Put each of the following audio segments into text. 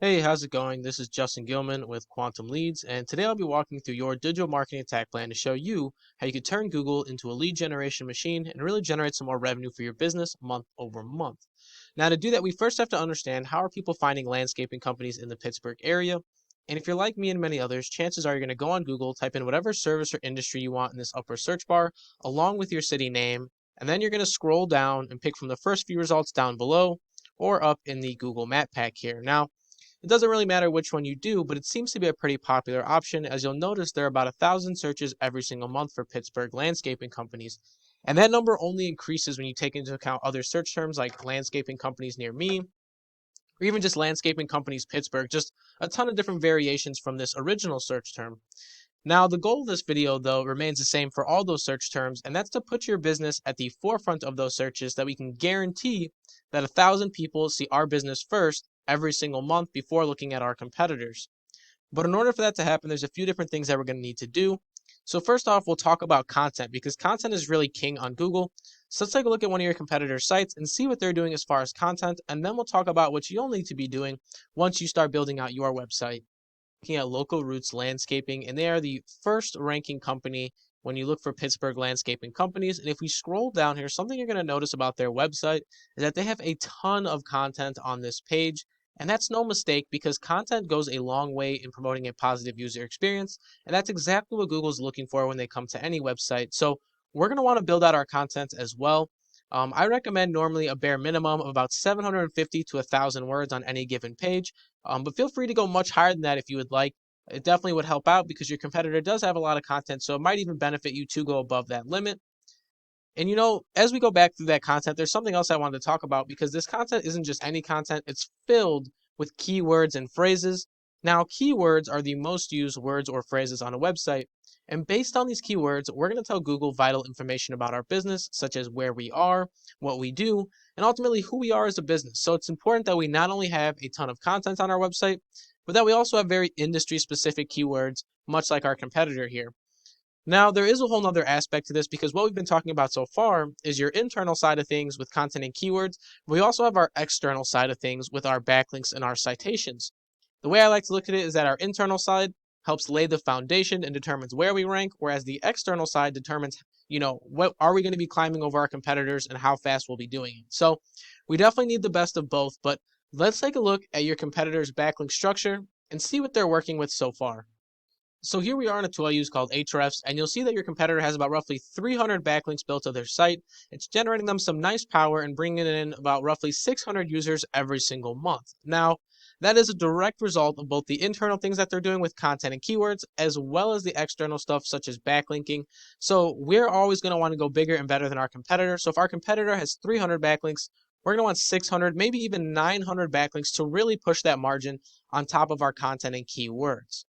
Hey, how's it going? This is Justin Gilman with Quantum Leads, and today I'll be walking through your digital marketing attack plan to show you how you could turn Google into a lead generation machine and really generate some more revenue for your business month over month. Now, to do that, we first have to understand how are people finding landscaping companies in the Pittsburgh area. And if you're like me and many others, chances are you're going to go on Google, type in whatever service or industry you want in this upper search bar, along with your city name, and then you're going to scroll down and pick from the first few results down below or up in the Google Map pack here. Now, it doesn't really matter which one you do, but it seems to be a pretty popular option as you'll notice there are about 1,000 searches every single month for Pittsburgh landscaping companies. And that number only increases when you take into account other search terms like landscaping companies near me, or even just landscaping companies Pittsburgh, just a ton of different variations from this original search term. Now, the goal of this video, though, remains the same for all those search terms, and that's to put your business at the forefront of those searches that we can guarantee that 1,000 people see our business first every single month before looking at our competitors. But in order for that to happen, there's a few different things that we're going to need to do. So first off, we'll talk about content because content is really king on Google. So let's take a look at one of your competitors' sites and see what they're doing as far as content, and then we'll talk about what you'll need to be doing once you start building out your website. Looking at Local Roots Landscaping, and they are the first ranking company when you look for Pittsburgh landscaping companies. And if we scroll down here, something you're going to notice about their website is that they have a ton of content on this page. And that's no mistake because content goes a long way in promoting a positive user experience. And that's exactly what Google's looking for when they come to any website. So we're going to want to build out our content as well. I recommend normally a bare minimum of about 750 to 1,000 words on any given page. But feel free to go much higher than that if you would like. It definitely would help out because your competitor does have a lot of content, so it might even benefit you to go above that limit. And as we go back through that content, there's something else I wanted to talk about because this content isn't just any content, it's filled with keywords and phrases. Now, keywords are the most used words or phrases on a website. And based on these keywords, we're going to tell Google vital information about our business, such as where we are, what we do, and ultimately who we are as a business. So it's important that we not only have a ton of content on our website, but that we also have very industry specific keywords, much like our competitor here. Now, there is a whole nother aspect to this because what we've been talking about so far is your internal side of things with content and keywords. We also have our external side of things with our backlinks and our citations. The way I like to look at it is that our internal side helps lay the foundation and determines where we rank, whereas the external side determines, what are we going to be climbing over our competitors and how fast we'll be doing it. So we definitely need the best of both, but let's take a look at your competitor's backlink structure and see what they're working with so far. So here we are in a tool I use called Ahrefs, and you'll see that your competitor has about roughly 300 backlinks built to their site. It's generating them some nice power and bringing in about roughly 600 users every single month. Now, that is a direct result of both the internal things that they're doing with content and keywords, as well as the external stuff such as backlinking. So we're always going to want to go bigger and better than our competitor. So if our competitor has 300 backlinks, we're going to want 600, maybe even 900 backlinks to really push that margin on top of our content and keywords.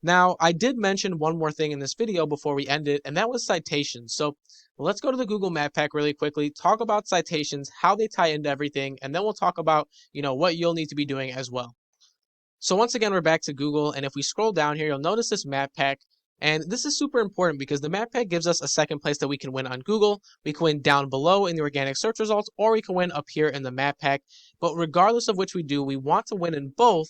Now, I did mention one more thing in this video before we end it, and that was citations. So let's go to the Google Map Pack really quickly, talk about citations, how they tie into everything, and then we'll talk about, what you'll need to be doing as well. So once again, we're back to Google, and if we scroll down here, you'll notice this Map Pack. And this is super important because the Map Pack gives us a second place that we can win on Google. We can win down below in the organic search results, or we can win up here in the Map Pack. But regardless of which we do, we want to win in both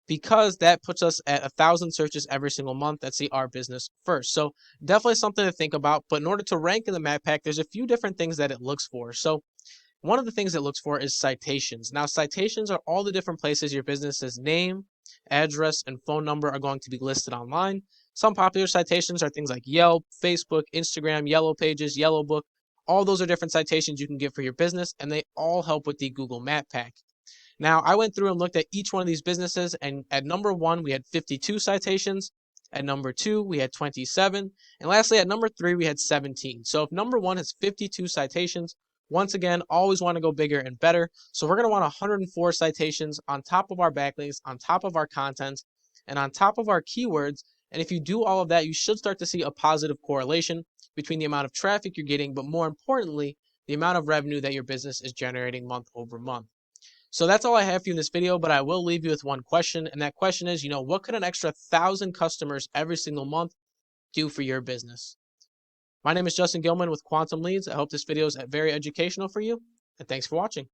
because that puts us at 1,000 searches every single month that see our business first. So definitely something to think about. But in order to rank in the Map Pack, there's a few different things that it looks for. So one of the things it looks for is citations. Now, citations are all the different places your business's name, address, and phone number are going to be listed online. Some popular citations are things like Yelp, Facebook, Instagram, Yellow Pages, Yellow Book. All those are different citations you can give for your business, and they all help with the Google Map Pack. Now, I went through and looked at each one of these businesses, and at number 1, we had 52 citations. At number 2, we had 27. And lastly, at number 3, we had 17. So if number 1 has 52 citations, once again, always want to go bigger and better. So we're going to want 104 citations on top of our backlinks, on top of our content, and on top of our keywords. And if you do all of that, you should start to see a positive correlation between the amount of traffic you're getting, but more importantly, the amount of revenue that your business is generating month over month. So that's all I have for you in this video, but I will leave you with one question, and that question is, what could an extra 1,000 customers every single month do for your business? My name is Justin Gilman with Quantum Leads. I hope this video is very educational for you, and thanks for watching.